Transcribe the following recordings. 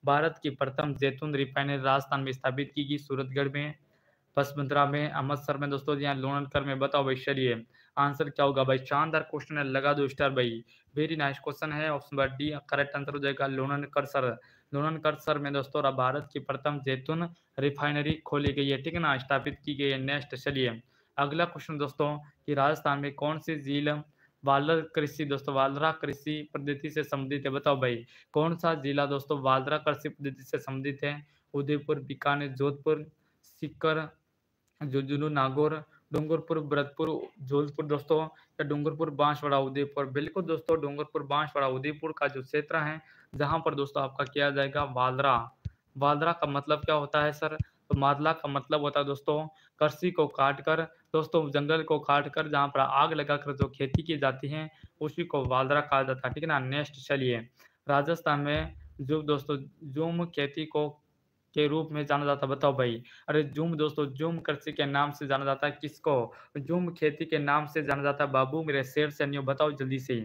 भारत की प्रथम जैतून रिफाइनरी राजस्थान में स्थापित की गई, सूरतगढ़ में, पसमंद्रा में, अमृतसर में दोस्तों, यहाँ लोणंदकर में। बताओ भाई, चलिए आंसर क्या होगा भाई? शानदार क्वेश्चन है, लगा दो स्टार भाई। वेरी नाइस क्वेश्चन है। Option number D correct answer हो जाएगा, लोणंदकर सर। लोणंदकर सर में दोस्तों भारत की प्रथम जैतून रिफाइनरी खोली गई है, ठीक है ना, स्थापित की गई है। नेक्स्ट चलिए अगला क्वेश्चन दोस्तों, कि राजस्थान में कौन सी झील वालर कृषि दोस्तों वालरा कृषि पद्धति से संबंधित है? बताओ भाई, कौन सा जिला दोस्तों वालरा कृषि पद्धति से संबंधित है? उदयपुर, बीकानेर, जोधपुर, सीकर, झुंझुनू, नागौर, डूंगरपुर, भरतपुर, जोधपुर दोस्तों, या डूंगरपुर, बांसवाड़ा, उदयपुर? बिल्कुल दोस्तों, डूंगरपुर, बांसवाड़ा, उदयपुर का जो क्षेत्र है, जहां पर दोस्तों आपका किया जाएगा वालरा। वालरा का मतलब क्या होता है सर? तो मादला का मतलब होता है दोस्तों कृषि को काट कर, दोस्तों जंगल को काट कर जहाँ पर आग लगाकर जो खेती की जाती है, उसी को वालरा कहा जाता है, ठीक है ना। नेक्स्ट चलिए राजस्थान में जो दोस्तों झूम खेती को के रूप में जाना जाता है? बताओ भाई। अरे झूम दोस्तों, झूम कृषि के नाम से जाना जाता है किसको? झूम खेती के नाम से जाना जाता है बाबू मेरे शेर सैनियों, बताओ जल्दी से।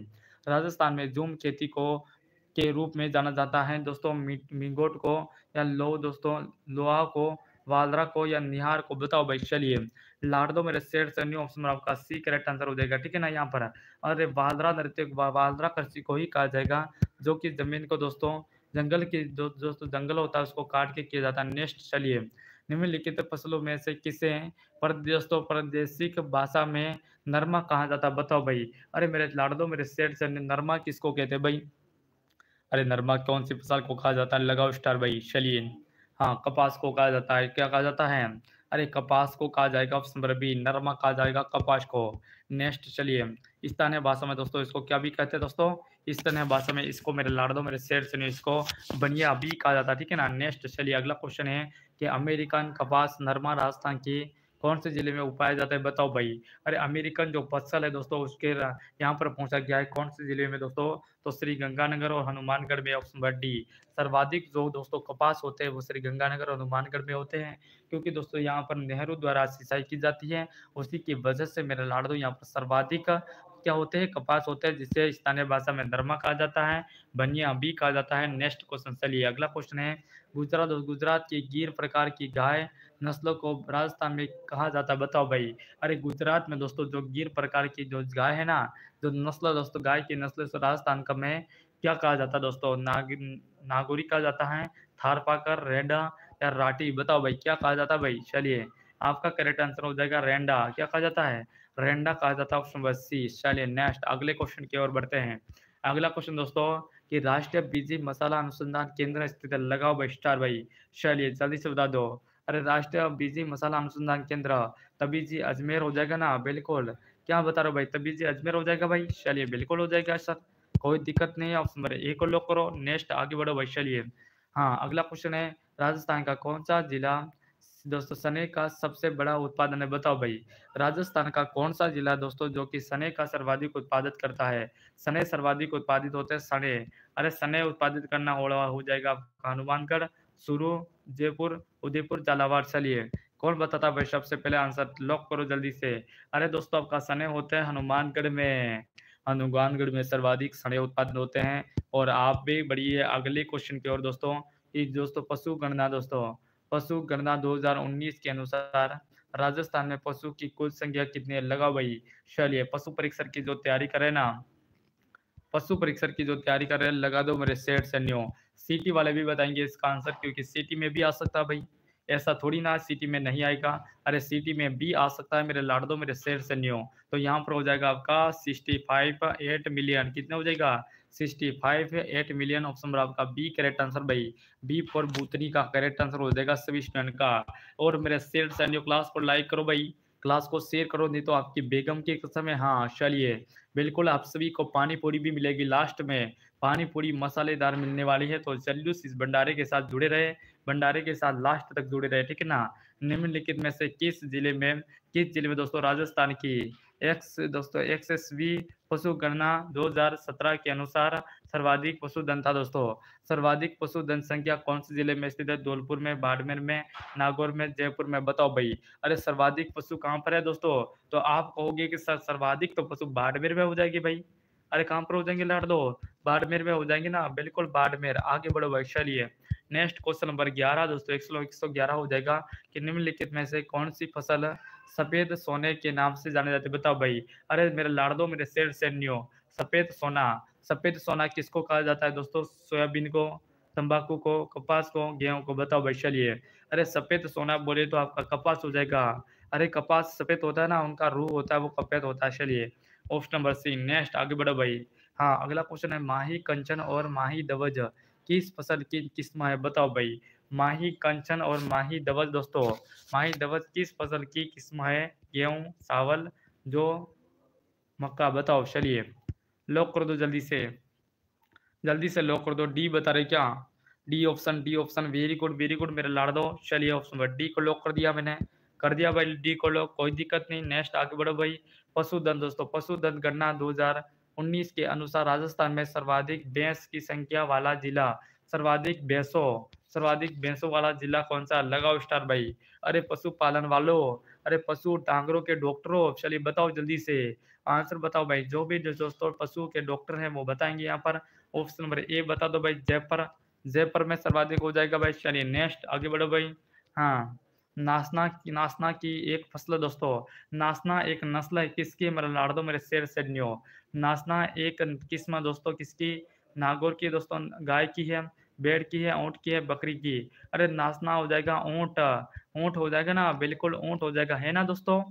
राजस्थान में झूम खेती को के रूप में जाना जाता है दोस्तों मिंगोट को, या लो दोस्तों लोहा को, वालरा को, या निहार को? बताओ भाई, चलिए लाड़ दो मेरे शेर सैनियों। ऑप्शन आपका सी करेक्ट आंसर हो जाएगा, ठीक है ना यहाँ पर। अरे वालरा नृत्य वालरा कृषि को ही कहा जाएगा, जो कि जमीन को दोस्तों जंगल की जो दोस्तों जंगल होता है उसको काट के किया जाता है। नेक्स्ट चलिए निम्नलिखित फसलों में से किसे दोस्तों प्रादेशिक भाषा में नरमा कहा जाता है? बताओ भाई। अरे मेरे लाड़ो मेरे सेठ से नरमा किसको कहते हैं भाई? अरे नरमा कौन सी फसल को कहा जाता है? लगाओ स्टार भाई। चलिए हाँ, कपास को कहा जाता है। क्या कहा जाता है? अरे कपास को कहा जाएगा, ऑप्शन नंबर बी, नरमा कहा जाएगा कपास को। नेक्स्ट चलिए स्थानीय भाषा में दोस्तों इसको क्या भी कहते हैं दोस्तों? स्थानीय भाषा में इसको मेरे लाड़ दो मेरे शेर सुनिए, इसको बनिया भी कहा जाता है, ठीक है ना। नेक्स्ट चलिए अगला क्वेश्चन है कि अमेरिकन कपास नरमा राजस्थान की कौन से जिले में उगाया जाता है? बताओ भाई। अरे अमेरिकन जो फसल है दोस्तों उसके यहाँ पर पहुंचा गया है कौन से जिले में दोस्तों? तो श्री गंगानगर और हनुमानगढ़ में। ऑप्शन नंबर डी सर्वाधिक जो दोस्तों कपास होते हैं वो श्री गंगानगर और हनुमानगढ़ में होते हैं, क्योंकि दोस्तों यहाँ पर नेहरू द्वारा सिंचाई की जाती है, उसी की वजह से मेरे लाड़ो यहाँ पर सर्वाधिक क्या होते हैं? कपास होते हैं, जिसे स्थानीय भाषा में नरमा कहा जाता है, बनिया भी कहा जाता है। नेक्स्ट क्वेश्चन चलिए अगला क्वेश्चन है गुजरात की गिर प्रकार की गाय नस्लों को राजस्थान में कहा जाता है? बताओ भाई। अरे गुजरात में दोस्तों जो गिर प्रकार की जो गाय है ना, जो नस्ल दोस्तों गाय की नस्ल से राजस्थान का में क्या कहा जाता है दोस्तों? नागौरी कहा जाता है, थारपाकर, रेंडा, या राठी? बताओ भाई क्या कहा जाता है भाई? चलिए आपका करेक्ट आंसर हो जाएगा रेंडा। क्या कहा जाता है? रेंडा कहा जाता है, ऑप्शन नंबर सी। चलिए नेक्स्ट अगले क्वेश्चन की ओर बढ़ते हैं। अगला क्वेश्चन दोस्तों कि राष्ट्रीय बीजी मसाला अनुसंधान केंद्र स्थित है? लगाओ भाई स्टार भाई। चलिए जल्दी से बता दो। अरे राष्ट्रीय बीजी मसाला अनुसंधान केंद्र तभी जी अजमेर हो जाएगा ना? बिल्कुल। क्या बता रहे हो भाई? तभी जी अजमेर हो जाएगा भाई? चलिए बिल्कुल हो जाएगा सर, कोई दिक्कत नहीं है। ऑप्शन नंबर ए को लॉक करो। नेक्स्ट आगे बढ़ो भाई। चलिए हाँ अगला क्वेश्चन है राजस्थान का कौन सा जिला दोस्तों सने का सबसे बड़ा उत्पादन है? बताओ भाई। राजस्थान का कौन सा जिला दोस्तों जो कि सने का सर्वाधिक उत्पादित करता है? सने सर्वाधिक उत्पादित होते हैं सने। अरे सने उत्पादित करना हो जाएगा आपका हनुमानगढ़, चूरू, जयपुर, उदयपुर, झालावाड़। चलिए कौन बताता है भाई? सबसे पहले आंसर लॉक करो जल्दी से। अरे दोस्तों आपका सने होते हैं हनुमानगढ़ में। हनुमानगढ़ में सर्वाधिक सने उत्पादन होते हैं। और आप भी बढ़िए अगले क्वेश्चन की ओर दोस्तों। कि दोस्तों पशु गणना दोस्तों, पशु गणना 2019 के अनुसार राजस्थान में पशु की कुल संख्या कितनी है? लगाओ भाई। चलिए पशु परीक्षण की जो तैयारी कर रहे हैं ना, पशु परीक्षण की जो तैयारी कर रहे हैं लगा दो मेरे सेठ सैनियों। सिटी वाले भी बताएंगे इसका आंसर, क्योंकि सिटी में भी आ सकता है भाई, ऐसा थोड़ी ना सिटी में नहीं आएगा। अरे सिटी में भी आ सकता है मेरे लाड़ दो मेरे शेर सैनियों। तो यहाँ पर हो जाएगा आपका 65 मिलियन। कितना हो जाएगा? 65 ऑप्शन नंबर आपका बी करेक्ट आंसर भाई। बी फॉर बूतनी का करेक्ट आंसर हो जाएगा सभी स्टूडेंट का। और मेरे शेर सैनियों क्लास को लाइक करो भाई, क्लास को शेयर करो, नहीं तो आपकी बेगम की कसम है। हाँ चलिए बिल्कुल आप सभी को पानी पूरी भी मिलेगी लास्ट में, पानी पूरी मसालेदार मिलने वाली है। तो जल्दी इस भंडारे के साथ जुड़े रहे, भंडारे के साथ लास्ट तक जुड़े रहे, ठीक है ना। निम्नलिखित में से किस जिले में दोस्तों राजस्थान की एक्सएसवी पशु गणना 2017 के अनुसार सर्वाधिक पशुधन था दोस्तों? सर्वाधिक पशुधन संख्या कौन से जिले में स्थित है? धौलपुर में, बाड़मेर में, नागौर में, जयपुर में? बताओ भाई। अरे सर्वाधिक पशु कहाँ पर है दोस्तों? तो आप कहोगे कि सर सर्वाधिक तो पशु बाड़मेर में हो जाएगी भाई। अरे कहाँ पर हो जाएंगे लाड़ दो? बाड़मेर में हो जाएंगे ना? बिल्कुल बाड़मेर। आगे बढ़ो भाई। चलिए नेक्स्ट क्वेश्चन नंबर 11 दोस्तों 111 हो जाएगा कि निम्नलिखित में से कौन सी फसल सफेद सोने के नाम से जाने जाती है, बताओ भाई। अरे मेरे लाड़ो मेरे शेर सैन्यो, सफेद सोना, सफेद सोना किसको कहा जाता है दोस्तों? सोयाबीन को, तंबाकू को, कपास को, गेहूं को, बताओ भाई। चलिए, अरे सफेद सोना बोले तो आपका कपास हो जाएगा। अरे कपास सफेद होता है ना, उनका रूह होता है वो सफेद होता है। चलिए, ऑप्शन नंबर सी। नेक्स्ट आगे बढ़ो भाई। हाँ, अगला क्वेश्चन है माही कंचन और माही दवज किस फसल की किस्म है, बताओ भाई। माही कंचन और माही दवज दोस्तों, माही दवज किस फसल की किस्म है? गेहूं, चावल, जो, मक्का, बताओ। चलिए, लॉक कर दो जल्दी से, जल्दी से लॉक कर दो। डी बता रहे क्या? D option, D option, very good मेरे लाड़ दो। चलिए, ऑप्शन नंबर डी को लॉक कर दिया मैंने, कर दिया भाई डी को लॉक, कोई दिक्कत नहीं। नेक्स्ट आगे बढ़ो भाई। पशुधन दोस्तों, पशुधन गणना 2019 के अनुसार राजस्थान में सर्वाधिक भैंस की संख्या वाला जिला, सर्वाधिक भैंसों वाला जिला कौन सा? लगाओ स्टार भाई। अरे पशुपालन वालों, अरे पशु डांगरों के डॉक्टरों, चलिए बताओ जल्दी से आंसर बताओ भाई। जो भी जो दोस्तों पशु के डॉक्टर हैं वो बताएंगे यहाँ पर। ऑप्शन नंबर ए बता दो भाई, जयपुर, जयपुर में सर्वाधिक हो जाएगा भाई। चलिए नेक्स्ट आगे बढ़ो भाई। हाँ, नासना, नासना की एक फसल है दोस्तों, नासना एक नस्ल है किसकी? मेरा लाड़ दो मेरे शेर सैन्यो। नासना एक किस्म है दोस्तों किसकी? नागौर की दोस्तों, गाय की है, भेड़ की है, ऊँट की है, बकरी की। अरे नासना हो जाएगा ऊँट, ऊँट हो जाएगा ना, बिल्कुल ऊँट हो जाएगा, है ना दोस्तों।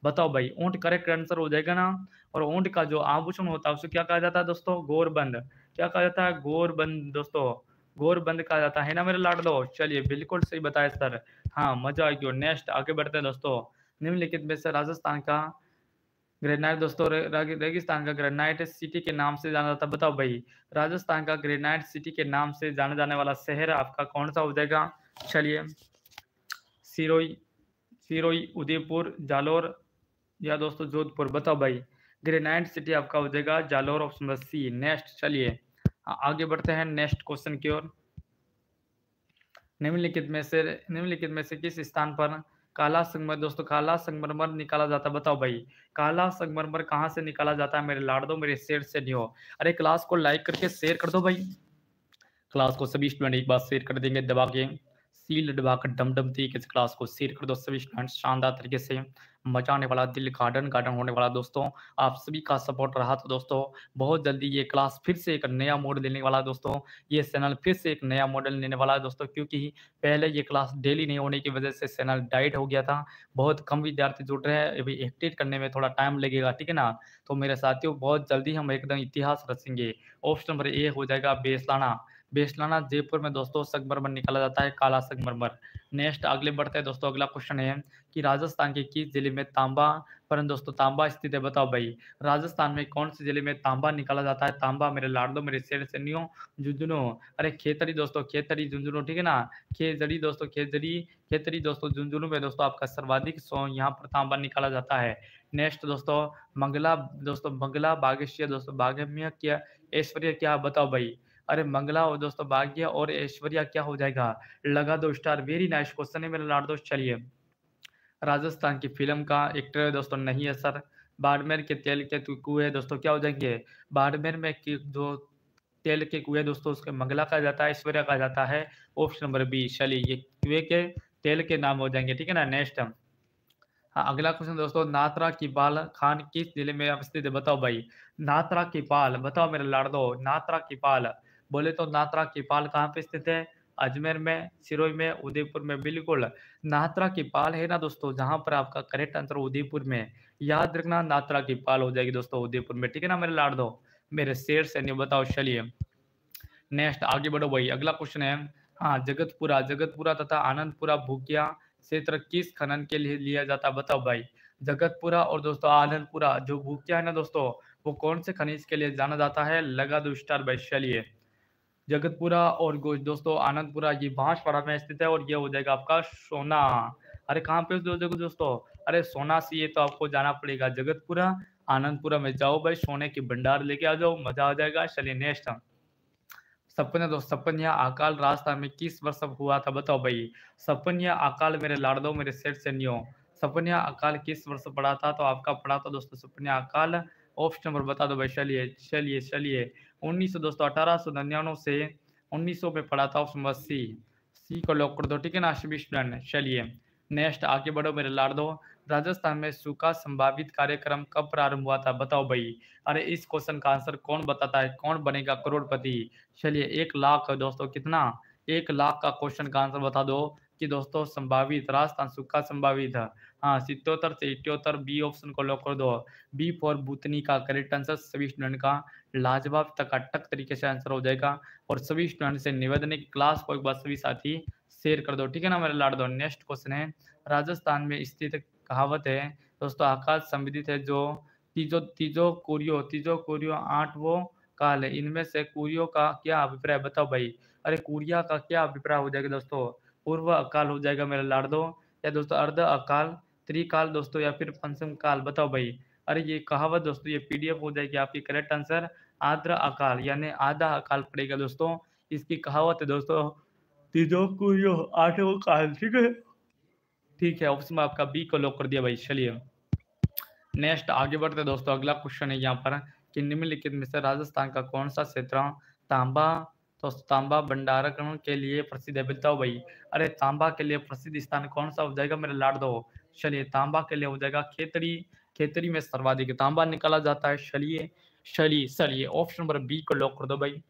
बताओ भाई, ऊँट करेक्ट आंसर हो जाएगा ना। और ऊँट का जो आभूषण होता है उसे क्या कहा जाता है दोस्तों? गोरबंद। क्या कहा जाता है? गोरबंद दोस्तों, गोरबंद कहा जाता है ना मेरे लाडलो। चलिए, बिल्कुल सही बताया सर। हाँ, मजा आएगी। और नेक्स्ट आगे बढ़ते हैं दोस्तों। निम्नलिखित में से राजस्थान का ग्रेनाइट दोस्तों, रेगिस्तान का ग्रेनाइट सिटी के नाम से जाना जाता है, बताओ भाई। राजस्थान का ग्रेनाइट सिटी के नाम से जाने जाने वाला शहर आपका कौन सा हो जाएगा? चलिए, सिरोही, सिरोही, उदयपुर, जालोर या दोस्तों जोधपुर, बताओ भाई। ग्रेनाइट सिटी आपका हो जाएगा Jalore, option number C. Next चलिए, आगे बढ़ते हैं नेक्स्ट क्वेश्चन की ओर। निम्नलिखित में से किस स्थान पर काला संगमरमर दोस्तों, काला संगमरमर निकाला जाता है, बताओ भाई। काला संगमरमर कहाँ से निकाला जाता है मेरे लाड़ दो मेरे शेर से नहीं हो। अरे क्लास को लाइक करके शेयर कर दो भाई, क्लास को सभी स्टूडेंट एक बार शेयर कर देंगे दबा के, सील दबाकर डम डम तरीके से क्लास को शेयर कर दो सभी स्टूडेंट्स। शानदार तरीके से मजा आने वाला, दिल गार्डन गार्डन होने वाला दोस्तों। आप सभी का सपोर्ट रहा तो दोस्तों बहुत जल्दी ये क्लास फिर से एक नया मॉडल लेने वाला है दोस्तों। ये चैनल फिर से एक नया मॉडल लेने वाला है दोस्तों, क्योंकि पहले ये क्लास डेली नहीं होने की वजह से चैनल डाइट हो गया था। बहुत कम विद्यार्थी जुड़ रहे हैं, अभी एक्टिव करने में थोड़ा टाइम लगेगा, ठीक है ना। तो मेरे साथियों बहुत जल्दी हम एकदम इतिहास रचेंगे। ऑप्शन नंबर ए हो जाएगा बेसलाना। बेसलाना जयपुर में दोस्तों संगमरमर निकाला जाता है, काला संगमरमर। नेक्स्ट आगे बढ़ते हैं दोस्तों। अगला क्वेश्चन है कि राजस्थान के किस जिले में तांबा, परंतु दोस्तों तांबा स्थित है, बताओ भाई। राजस्थान में कौन से जिले में तांबा निकाला जाता है? तांबा मेरे लाडो मेरे शेर सैनियों, झुंझुनू। अरे खेतरी दोस्तों, खेतरी झुंझुनू, ठीक है ना। खेजड़ी दोस्तों, खेजड़ी, खेतरी दोस्तों, झुंझुनू में दोस्तों आपका सर्वाधिक यहाँ पर तांबा निकाला जाता है। नेक्स्ट दोस्तों मंगला, दोस्तों मंगला बागेश्वर दोस्तों, बागम्य क्या, ऐश्वर्य क्या, बताओ भाई। अरे मंगला और दोस्तों भाग्य और ऐश्वर्या क्या हो जाएगा? लगा दो स्टार, वेरी नाइस क्वेश्चन है मेरे लाड दोस्त। चलिए, राजस्थान की फिल्म का एक्टर है दोस्तों, नहीं है सर। बाड़मेर के तेल के कुएं दोस्तों क्या हो जाएंगे? बाड़मेर में जो तेल के कुएं दोस्तों उसके मंगला कहा जाता है, ऐश्वर्या कहा जाता है। Option number B. चलिए, ये कुएं के तेल के नाम हो जाएंगे, ठीक है ना। नेक्स्ट हाँ, अगला क्वेश्चन दोस्तों, नात्रा की पाल खान किस जिले में अवस्थित है, बताओ भाई। नात्रा की पाल, बताओ मेरे लाड़ो, नात्रा की पाल बोले तो नात्रा की पाल कहाँ पे स्थित है? अजमेर में, सिरोही में, उदयपुर में, बिल्कुल। नात्रा की पाल है ना दोस्तों, जहां पर आपका करेक्ट आंसर उदयपुर में, याद रखना नात्रा की पाल हो जाएगी दोस्तों उदयपुर में, ठीक है ना मेरे लाड़ो मेरे शेर सैन्य, बताओ। चलिए नेक्स्ट आगे बढ़ो भाई। अगला क्वेश्चन है, हाँ, जगतपुरा, जगतपुरा तथा आनंदपुरा भूकिया क्षेत्र किस खनन के लिए लिया जाता है, बताओ भाई। जगतपुरा और दोस्तों आनंदपुरा जो भूकिया है ना दोस्तों, वो कौन से खनिज के लिए जाना जाता है? लगा दो स्टार भाई। चलिए, जगतपुरा और दोस्तों आनंदपुरा ये बांसवाड़ा में स्थित है, और ये हो जाएगा आपका सोना। अरे कहाँ पे हो जाएगा दोस्तों? अरे सोना चाहिए तो आपको जाना पड़ेगा जगतपुरा, आनंदपुरा में जाओ भाई, सोने की भंडार लेके आ जाओ, मजा आ जाएगा। चलिए नेक्स्ट सपन या अकाल राजस्थान में किस वर्ष हुआ था, बताओ भाई। सपन या अकाल मेरे लाड़ो मेरे सेठ से नियो, सपन या अकाल किस वर्ष पड़ा था? तो आपका पड़ा था दोस्तों सपन या अकाल। ऑप्शन नंबर बता दो भाई। चलिए चलिए चलिए, 1900 दोस्तों 1899 से 1900 में पढ़ा था ऑप्शन नंबर सी को लॉक कर दो, ठीक है ना सभी स्टूडेंट। चलिए नेक्स्ट आगे बढ़ो मेरे लाडो। राजस्थान में सूखा संभावित कार्यक्रम कब प्रारंभ हुआ था बताओ भाई। अरे इस क्वेश्चन का आंसर कौन बताता है, कौन बनेगा करोड़पति। चलिए 1 लाख दोस्तों कितना, 1 लाख का क्वेश्चन का आंसर बता दो कि दोस्तों संभावित राजस्थान सूखा संभावित है। हाँ 77 से 78 बी ऑप्शन को लॉक कर दो। बी फॉर बुतनी का करेक्ट आंसर सभी स्टूडेंट का लाजवाब टकाटक तरीके से आंसर हो जाएगा। और सभी स्टूडेंट से निवेदन है कि क्लास को एक बार सभी साथी शेयर कर दो, ठीक है ना मेरे लाड दो। नेक्स्ट क्वेश्चन है, राजस्थान में स्थित कहावत है दोस्तों आकाश संविदित है जो तीजो तीजो कुरियो 8 काल है, इनमें से कुरियो का क्या अभिप्राय बताओ भाई। अरे कुरिया का क्या अभिप्राय हो जाएगा दोस्तों, पूर्व अकाल हो जाएगा मेरे लाड दो, या दोस्तों अर्ध अकाल, त्रिकाल दोस्तों, या फिर पंचम काल बताओ भाई। अरे ये कहावत दोस्तों ये पीडीएफ हो जाएगी आपकी, करेक्ट आंसर आद्र अकाल यानी आधा अकाल पड़ेगा दोस्तों। इसकी कहावत है दोस्तों तीजो कुरियो 8 काल, ठीक है ऑप्शन में आपका बी को लॉक कर दिया भाई। चलिए नेक्स्ट आगे बढ़ते दोस्तों, अगला क्वेश्चन है यहाँ पर कि निम्नलिखित में से राजस्थान का कौन सा क्षेत्र तांबा तो तांबा भंडारण के लिए प्रसिद्ध है बताओ भाई। अरे तांबा के लिए प्रसिद्ध स्थान कौन सा हो जाएगा मेरे लाड दो। चलिए तांबा के लिए हो जाएगा खेतड़ी, खेतड़ी में सर्वाधिक तांबा निकाला जाता है। चलिए चलिए चलिए ऑप्शन नंबर बी को लॉक कर दो भाई,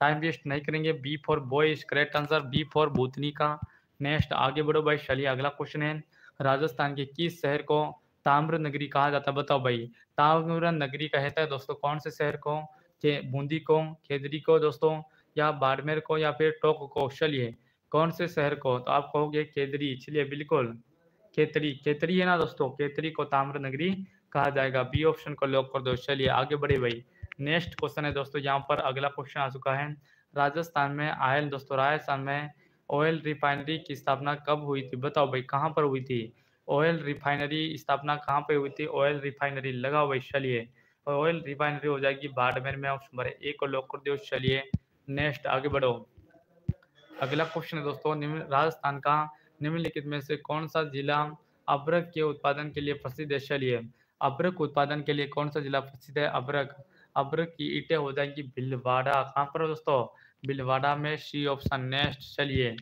टाइम वेस्ट नहीं करेंगे। B for boy is correct answer, B for भूतनी का। नेक्स्ट आगे बढ़ो भाई। चलिए अगला क्वेश्चन है, राजस्थान के किस शहर को ताम्र नगरी कहा जाता है बताओ भाई। ताम्र नगरी कहता है दोस्तों कौन से शहर को, बूंदी को, खेजड़ी को दोस्तों, या बाड़मेर को, या फिर टोंक को। चलिए कौन से शहर को, तो आप कहोगे केदरी। चलिए बिल्कुल केतरी, केतरी है ना दोस्तों, केतरी को ताम्र नगरी कहा जाएगा। बी ऑप्शन को लॉक कर दो। चलिए आगे बढ़े भाई। नेक्स्ट क्वेश्चन है दोस्तों यहाँ पर अगला क्वेश्चन आ चुका है, राजस्थान में आयल दोस्तों राजस्थान में ऑयल रिफाइनरी की स्थापना कब हुई थी बताओ भाई, कहाँ पर हुई थी। ऑयल रिफाइनरी स्थापना कहाँ पे हुई थी, ऑयल रिफाइनरी लगाओ भाई। चलिए ऑयल रिफाइनरी हो जाएगी बाड़मेर में, ऑप्शन नंबर ए को लॉक कर दो। चलिए नेक्स्ट आगे बढ़ो। अगला क्वेश्चन है दोस्तों, राजस्थान का निम्नलिखित में से कौन सा जिला अबरक के उत्पादन के लिए प्रसिद्ध है। चलिए अबरक उत्पादन के लिए कौन सा जिला प्रसिद्ध है। अबरक, अबरक की ईंटें हो जाएंगी भीलवाड़ा, कहाँ पर दोस्तों भीलवाड़ा में, सी ऑप्शन। नेक्स्ट चलिए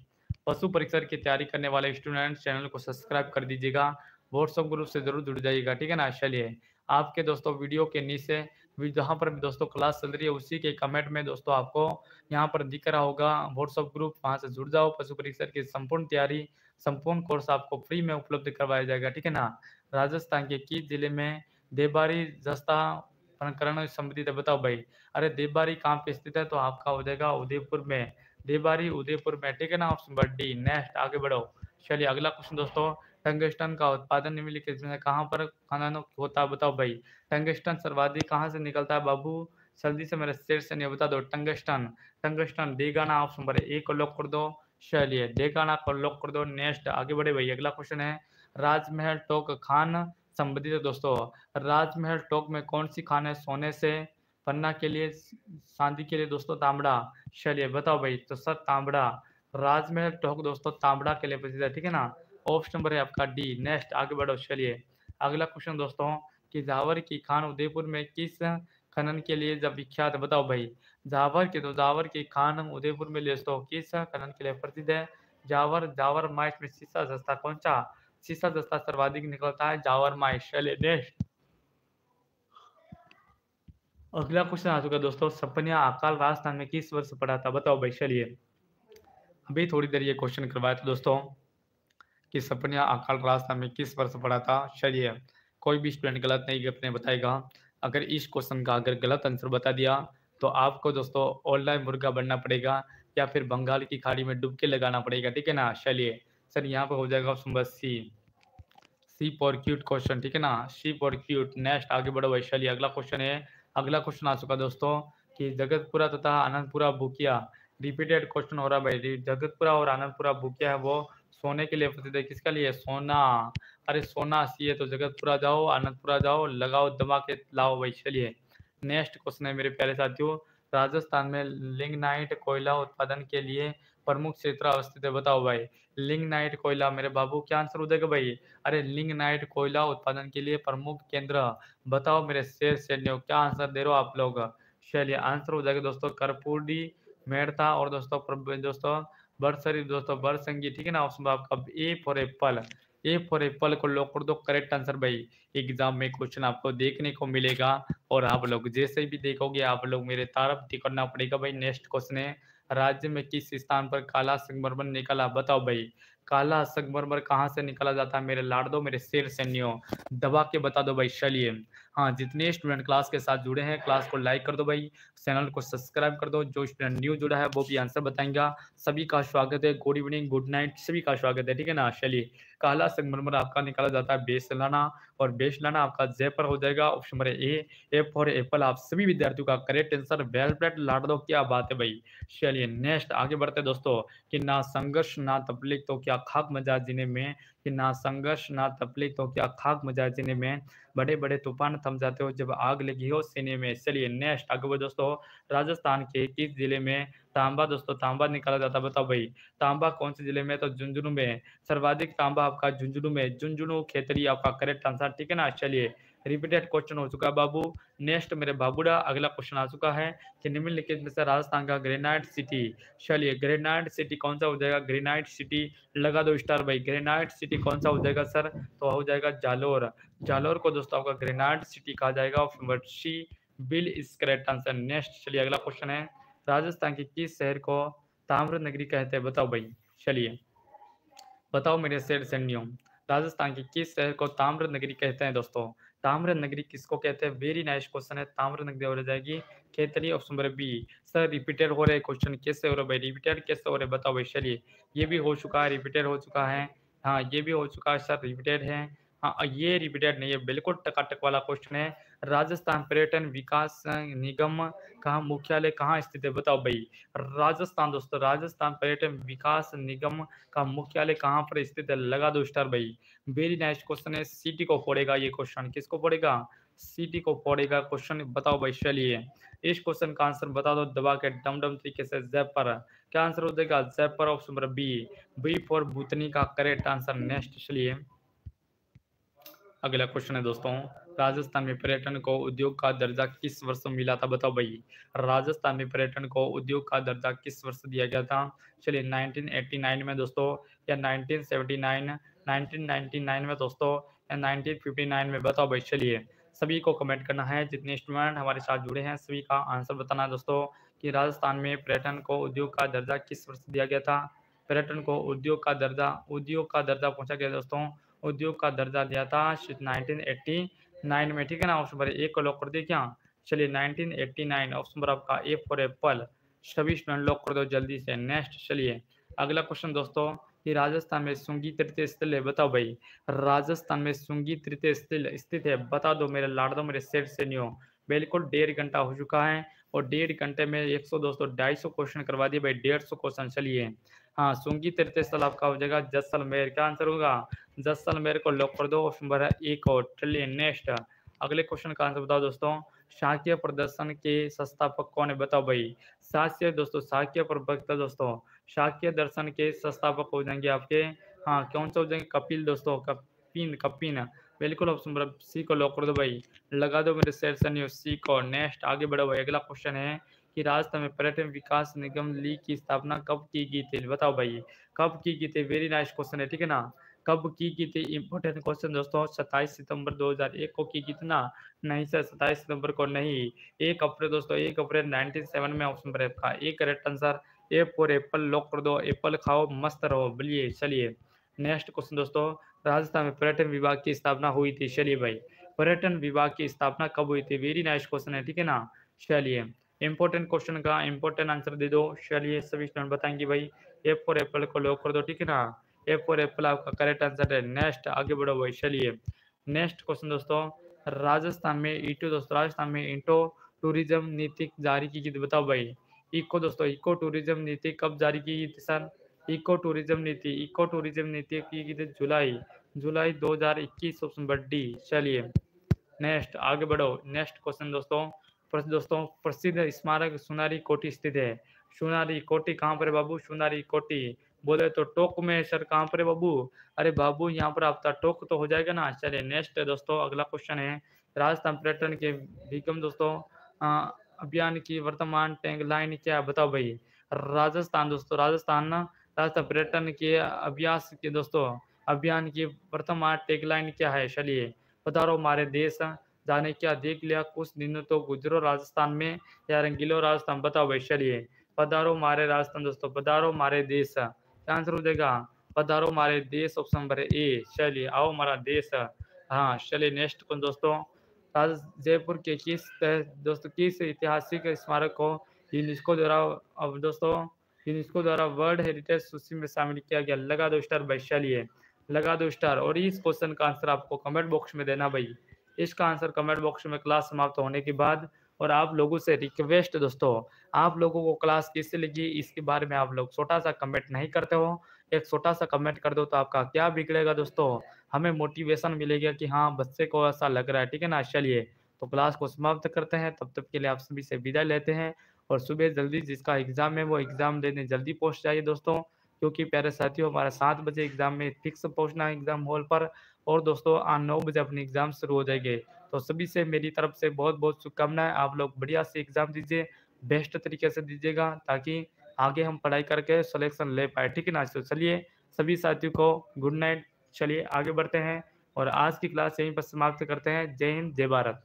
पशु परीक्षण की तैयारी करने वाले स्टूडेंट चैनल को सब्सक्राइब कर दीजिएगा, व्हाट्सएप ग्रुप से जरूर जुड़ जाइएगा, ठीक है ना। चलिए आपके दोस्तों वीडियो के नीचे जहाँ पर भी दोस्तों क्लास चल रही है उसी के कमेंट में दोस्तों आपको यहाँ पर दिख रहा होगा व्हाट्सएप ग्रुप, वहाँ से जुड़ जाओ। पशु परीक्षा की संपूर्ण तैयारी, संपूर्ण कोर्स आपको फ्री में उपलब्ध करवाया जाएगा, ठीक है ना। राजस्थान के किस जिले में देबारी जस्ता प्रकरण संबंधित है बताओ भाई। अरे देबारी कहाँ पे स्थित है, तो आपका हो जाएगा उदयपुर में, देबारी उदयपुर में, ठीक है ना ऑप्शन नंबर डी। नेक्स्ट आगे बढ़ो। चलिए अगला क्वेश्चन दोस्तों, टंगस्टन का उत्पादन निम्नलिखित में कहाँ पर खनन होता है बताओ भाई। टंगस्टन सर्वाधिक कहाँ से निकलता है बाबू, जल्दी से मेरे शेर से नहीं बता दो। Tungsten, tungsten Degana, option number A को लॉक कर दो। चलिए डेगाना को लॉक कर दो। नेक्स्ट आगे बढ़े भाई। अगला क्वेश्चन है, राजमहल टोक खान संबंधित है दोस्तों। राजमहल टोक में कौन सी खान है, सोने से, पन्ना के लिए, चांदी के लिए दोस्तों तांबड़ा। चलिए बताओ भाई, तो सर तांबड़ा, राजमहल टोक दोस्तों तांबड़ा के लिए प्रसिद्ध है, ठीक है ना। ऑप्शन नंबर है आपका डी। नेक्स्ट आगे बढ़ो। चलिए अगला क्वेश्चन दोस्तों, कि जावर की खान उदयपुर में किस खनन के लिए जब विख्यात है बताओ भाई। जावर के, तो जावर की खान उदयपुर में दोस्तों किस खनन के लिए प्रसिद्ध है। जावर, जावर माइस में शीशा जस्ता कौन सा, शीशा जस्ता सर्वाधिक निकलता है जावर माइस। चलिए नेक्स्ट अगला क्वेश्चन आ चुका है दोस्तों, सपनिया अकाल राजस्थान में किस वर्ष पड़ा था बताओ भाई। चलिए अभी थोड़ी देर ये क्वेश्चन करवाया था दोस्तों कि सपनिया अकाल राजस्थान में किस वर्ष पड़ा था। चलिए कोई भी स्टूडेंट गलत नहीं अपने बताएगा। अगर इस क्वेश्चन का अगर गलत आंसर बता दिया तो आपको दोस्तों ऑनलाइन मुर्गा बनना पड़ेगा या फिर बंगाल की खाड़ी में डुबकी लगाना पड़ेगा, ठीक है ना। चलिए सर यहाँ पे हो जाएगा option number C, C for cute question, ठीक है ना, सी फॉर क्यूट। नेक्स्ट आगे बढ़ो भाई। चलिए अगला क्वेश्चन है, अगला क्वेश्चन आ चुका दोस्तों कि जगतपुरा तथा आनंदपुरा भूकिया, रिपीटेड क्वेश्चन हो रहा है भाई। जगतपुरा और आनंदपुरा भूकिया है वो सोने के लिए प्रसिद्ध है, किसका लिए, सोना। अरे सोना सी है तो जगतपुरा जाओ, आनंदपुरा जाओ, लगाओ दबा के लाओ भाई। चलिए नेक्स्ट क्वेश्चन है मेरे प्यारे साथियों, राजस्थान में लिग्नाइट कोयला उत्पादन के लिए प्रमुख क्षेत्र अवस्थित है बताओ भाई। लिग्नाइट कोयला मेरे बाबू क्या आंसर हो जाएगा भाई। अरे लिग्नाइट कोयला उत्पादन के लिए प्रमुख केंद्र बताओ मेरे शेर सैन्यों, क्या आंसर दे रहे हो आप लोग। चलिए आंसर हो जाएगा दोस्तों कर्पूरी मेड़ता और दोस्तों बरसरी दोस्तों बरसंगी, ठीक है ना। ऑप्शन आपका A for Apple, A for Apple को लॉक कर दो, करेक्ट आंसर भाई। एग्जाम में क्वेश्चन आपको देखने को मिलेगा और आप लोग जैसे भी देखोगे आप लोग मेरे तारीफ भी करना पड़ेगा भाई। नेक्स्ट क्वेश्चन है, राज्य में किस स्थान पर काला संगमरमर निकला, बताओ भाई। काला संगमरमर कहाँ से निकाला जाता है मेरे लाडो मेरे शेर सैनियों, दबा के बता दो भाई। चलिए हाँ, जितने स्टूडेंट क्लास के साथ जुड़े हैं क्लास को लाइक कर दो भाई, चैनल को सब्सक्राइब कर दो। जो स्टूडेंट न्यू जुड़ा है वो भी आंसर बताएंगा। सभी का स्वागत है, गुड इवनिंग गुड नाइट, सभी का स्वागत है, ठीक है ना। चलिए काला संगमरमर आपका निकाला जाता है बेसलाना, और बेसलाना आपका जयपुर हो जाएगा। Option number A for Apple आप सभी विद्यार्थियों का करेक्ट आंसर। वेल प्लेट लाड दो, क्या बात है भाई। चलिए नेक्स्ट आगे बढ़ते हैं दोस्तों, कि ना संघर्ष ना तकलीफ तो क्या खाक मजा जीने में, कि ना संघर्ष ना तकलीफ तो क्या खाक मजा जीने में, बड़े बड़े तूफान थम जाते हो जब आग लगी हो सीने में। चलिए नेक्स्ट आगे बढ़ो दोस्तों, राजस्थान के किस जिले में तांबा दोस्तों तांबा निकाला जाता है, बताओ भाई। तांबा कौन से जिले में, तो झुंझुनू में। सर्वाधिक तांबा आपका झुंझुनू में, झुंझुनू खेतरी आपका करेक्ट आंसर, ठीक है ना। चलिए रिपीटेड क्वेश्चन हो चुका है बाबू। नेक्स्ट मेरे बाबूड़ा अगला क्वेश्चन आ चुका है, कि निम्नलिखित में से राजस्थान का ग्रेनाइट सिटी, चलिए ग्रेनाइट सिटी कौन सा हो जाएगा। ग्रेनाइट सिटी लगा दो स्टार भाई। ग्रेनाइट सिटी कौन सा हो जाएगा सर, तो हो जाएगा जालोर। जालोर को दोस्तों आपका ग्रेनाइट सिटी कहा जाएगा। Option number C will is correct answer. Next चलिए अगला क्वेश्चन है, राजस्थान के किस शहर को ताम्र नगरी कहते हैं, बताओ भाई। चलिए बताओ मेरे शेर सैनियों, राजस्थान के किस शहर को ताम्र नगरी कहते हैं दोस्तों। ताम्र नगरी किसको कहते हैं, वेरी नाइस क्वेश्चन है। ताम्र नगरी हो जाएगी Khetri. Option number B. Sir repeated हो रहे क्वेश्चन, कैसे हो रहा है भाई, रिपीटेड कैसे हो रहे बताओ भाई। चलिए ये भी हो चुका है, रिपीटेड हो चुका है। हाँ ये भी हो चुका है सर, रिपीटेड है। हाँ ये रिपीटेड नहीं है, बिल्कुल टकाटक वाला क्वेश्चन है। राजस्थान पर्यटन विकास निगम का मुख्यालय कहाँ स्थित है, बताओ भाई। राजस्थान दोस्तों, राजस्थान पर्यटन विकास निगम का मुख्यालय कहाँ पर स्थित है, लगा दो स्टार भाई। वेरी नाइस क्वेश्चन है, सिटी को पड़ेगा ये क्वेश्चन, किसको पड़ेगा, सिटी को पड़ेगा क्वेश्चन, बताओ भाई। चलिए इस क्वेश्चन का आंसर बता दो दबा के डम डम तरीके से, जयपुर। क्या आंसर हो जाएगा, Jaipur. Option number B, B for भूतनी का करेक्ट आंसर। नेक्स्ट चलिए अगला क्वेश्चन है दोस्तों, राजस्थान में पर्यटन को उद्योग का दर्जा किस वर्ष में मिला था, बताओ भाई। राजस्थान में पर्यटन को उद्योग का दर्जा किस वर्ष दिया गया था। चलिए 1989 में दोस्तों, या 1979, 1999 में दोस्तों, या 1959 में, बताओ भाई। चलिए सभी को कमेंट करना है, जितने स्टूडेंट हमारे साथ जुड़े हैं सभी का आंसर बताना है दोस्तों, कि राजस्थान में पर्यटन को उद्योग का दर्जा किस वर्ष दिया गया था। पर्यटन को उद्योग का दर्जा पहुंचा गया दोस्तों, उद्योग का दर्जा दिया था 1989 में, ठीक है ना। ऑप्शन नंबर ए को लॉक कर दिया क्या। चलिए 1989 ऑप्शन नंबर आपका ए फॉर एप्पल, सभी स्टूडेंट लॉक कर दो जल्दी से। नेक्स्ट चलिए अगला क्वेश्चन दोस्तों, कि राजस्थान में सुंगी तृतीय स्थल है, बताओ भाई। राजस्थान में सुंगी तृतीय स्थल स्थित है, बता दो मेरे लाड दो मेरे सेठ से न्यू। बिल्कुल 1.5 घंटा हो चुका है, और 1.5 घंटे में 100 दोस्तों 250 क्वेश्चन करवा दिए भाई, 150 क्वेश्चन। चलिए हाँ सुंगी तृतीय स्थल आपका हो जाएगा जैसलमेर, क्या आंसर होगा, जैसलमेर को लॉक कर दो। ऑप्शन नंबर है एक और। चलिए नेक्स्ट अगले क्वेश्चन का आंसर बताओ दोस्तों, शाक्य प्रदर्शन के संस्थापक कौन है, बताओ भाई। शाक्य दोस्तों, शाक्य प्रवक्ता दोस्तों, शाक्य दर्शन के संस्थापक हो जाएंगे आपके, हाँ कौन से हो जाएंगे, कपिल दोस्तों, कपिन। बिल्कुल ऑप्शन नंबर सी को लॉक कर दो भाई, लगा दो मेरे सेशन सी को। नेक्स्ट आगे बढ़ो भाई, अगला क्वेश्चन है, कि राजस्थान में पर्यटन विकास निगम ली की स्थापना कब की गई थी, बताओ भाई। कब की गई थी, वेरी नाइस क्वेश्चन है, ठीक है ना। कब की गई थी, इंपॉर्टेंट क्वेश्चन दोस्तों। 27 सितंबर 2001 को की गई थी ना, नहीं सर 27 सितंबर को नहीं, 1 अप्रैल दोस्तों, 1 अप्रैल 1997 में। ऑप्शन पर आपका एक correct answer, A for Apple lock कर दो, एप्पल खाओ मस्त रहो, बोलिए। चलिए नेक्स्ट क्वेश्चन दोस्तों, राजस्थान में पर्यटन विभाग की स्थापना हुई थी, चलिए भाई पर्यटन विभाग की स्थापना कब हुई थी, वेरी नाइस क्वेश्चन है, ठीक है ना। चलिए इंपॉर्टेंट क्वेश्चन का इंपॉर्टेंट आंसर दे दो, चलिए सभी स्टूडेंट बताएंगे भाई। ए फॉर एप्पल को लॉक कर दो, ठीक है ना, ए फॉर एप्पल आपका करेक्ट आंसर है। नेक्स्ट आगे बढ़ो भाई, चलिए नेक्स्ट क्वेश्चन दोस्तों, राजस्थान में ईटो दोस्तों, राजस्थान में ईटो टूरिज्म नीति जारी की गई, बताओ भाई। इको दोस्तों, इको टूरिज्म नीति कब जारी की गई थी सर, इको टूरिज्म नीति की गई थी जुलाई 2021 ऑप्शन नंबर डी। चलिए नेक्स्ट आगे बढ़ो, नेक्स्ट क्वेश्चन दोस्तों प्रसिद्ध स्मारक सुनारी कोटी स्थित है। सुनारी कोटी कहाँ पर है बाबू, सुनारी कोटी बोले तो टोक में, सर कहाँ पर है बाबू, अरे बाबू यहाँ पर आपका टोक तो हो जाएगा ना। चलिए नेक्स्ट दोस्तों अगला क्वेश्चन है, राजस्थान पर्यटन के विगम दोस्तों अभियान की वर्तमान टैगलाइन क्या है, बताओ भाई। राजस्थान दोस्तों, राजस्थान ना राजस्थान पर्यटन के अभ्यास के दोस्तों अभियान की वर्तमान टैगलाइन क्या है? चलिए, पधारो हमारे देश, जाने क्या देख लिया, कुछ दिन तो गुजरो राजस्थान में या रंगीलो राजस्थान, बताओ भाई चलिए। पधारो हमारे राजस्थान दोस्तों, पधारो हमारे देश, क्या आंसर हो जाएगा? पधारो हमारे देश, ऑप्शन नंबर ए। चलिए, आओ हमारा देश। हाँ, चलिए नेक्स्ट क्वेश्चन दोस्तों, जयपुर के दोस्तों किस ऐतिहासिक स्मारक को यूनेस्को द्वारा अब दोस्तों यूनेस्को द्वारा वर्ल्ड हेरिटेज सूची में शामिल किया गया? लगा दो स्टार भाई, चलिए लगा दो स्टार। और इस क्वेश्चन का आंसर आपको कमेंट बॉक्स में देना भाई, इसका आंसर कमेंट बॉक्स में क्लास समाप्त होने के बाद। और आप लोगों से रिक्वेस्ट दोस्तों, आप लोगों को क्लास कैसे लगी इसके बारे में आप लोग छोटा सा कमेंट नहीं करते हो, एक छोटा सा कमेंट कर दो तो आपका क्या बिगड़ेगा दोस्तों, हमें मोटिवेशन मिलेगा कि हाँ बच्चे को ऐसा लग रहा है, ठीक है ना। चलिए, तो क्लास को समाप्त करते हैं, तब तक के लिए आप सभी से विदाई लेते हैं। और सुबह जल्दी जिसका एग्ज़ाम है वो एग्ज़ाम देने जल्दी पहुँच जाइए दोस्तों, क्योंकि प्यारे साथियों हमारा 7 बजे एग्ज़ाम में फिक्स पहुँचना है एग्ज़ाम हॉल पर। और दोस्तों 9 बजे अपने एग्ज़ाम शुरू हो जाएँगे। तो सभी से मेरी तरफ से बहुत-बहुत शुभकामनाएँ, आप लोग बढ़िया से एग्ज़ाम दीजिए, बेस्ट तरीके से दीजिएगा, ताकि आगे हम पढ़ाई करके सिलेक्शन ले पाएँ, ठीक है ना। तो चलिए, सभी साथियों को गुड नाइट। चलिए आगे बढ़ते हैं और आज की क्लास यहीं पर समाप्त करते हैं। जय हिंद, जय भारत।